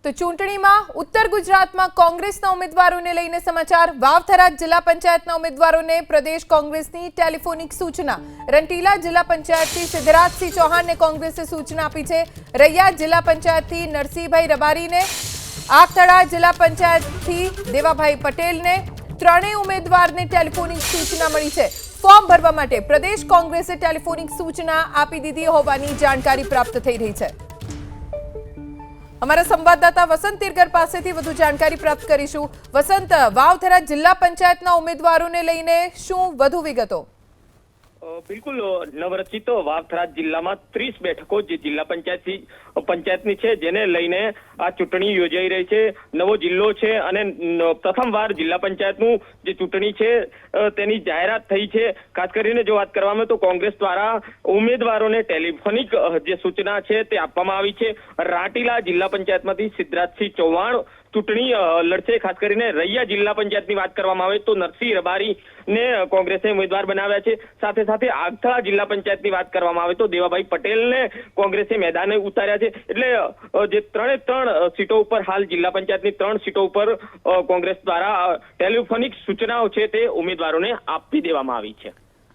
તો ચૂંટણીમાં ઉત્તર ગુજરાતમાં કોંગ્રેસના ઉમેદવારોને લઈને સમાચાર। વાવથરા જિલ્લા પંચાયતના ઉમેદવારોને પ્રદેશ કોંગ્રેસની ટેલિફોનિક સૂચના। રંટીલા જિલ્લા પંચાયતથી સિદ્ધરાજસિંહ ચૌહાણને કોંગ્રેસે સૂચના આપી છે। રૈયા જિલ્લા પંચાયતથી નરસિંહભાઈ રબારીને, આગથળા જિલ્લા પંચાયતથી દેવાભાઈ પટેલને ત્રણેય ઉમેદવારને ટેલિફોનિક સૂચના મળી છે। ફોર્મ ભરવા માટે પ્રદેશ કોંગ્રેસે ટેલિફોનિક સૂચના આપી દીધી હોવાની જાણકારી પ્રાપ્ત થઈ રહી છે। हमारा संवाददाता वसंत तिरगर पासेथी વધુ જાણકારી પ્રાપ્ત કરીશું। વસંત, વાવથરા જિલ્લા પંચાયતના ઉમેદવારોને લઈને શું વધુ વિગતો? બિલકુલ નવરચિત વાવથરા જિલ્લામાં 30 બેઠકો જે જિલ્લા પંચાયતની છે, જેને લઈને આ ચૂંટણી યોજાઈ રહી છે। નવો જિલ્લો છે અને પ્રથમવાર જિલ્લા પંચાયતનું જે ચૂંટણી છે તેની જાહેરાત થઈ છે। ખાસ કરીને જો વાત કરવામાં તો કોંગ્રેસ દ્વારા ઉમેદવારોને ટેલિફોનિક જે સૂચના છે તે આપવામાં આવી છે। રાંટીલા જિલ્લા પંચાયતમાંથી સિદ્ધરાજસિંહ ચૌહાણ ચૂંટણી લડશે। ખાસ કરીને રૈયા જિલ્લા પંચાયતની વાત કરવામાં આવે તો નરસિંહ રબારીને કોંગ્રેસે ઉમેદવાર બનાવ્યા છે। સાથે સાથે આગથળા જિલ્લા પંચાયતની વાત કરવામાં આવે તો દેવાભાઈ પટેલને કોંગ્રેસે મેદાને ઉતાર્યા છે। એટલે જે ત્રણ સીટો ઉપર હાલ જિલ્લા પંચાયતની 3 સીટો ઉપર કોંગ્રેસ દ્વારા ટેલિફોનિક સૂચનાઓ છે તે ઉમેદવારોને આપી દેવામાં આવી છે।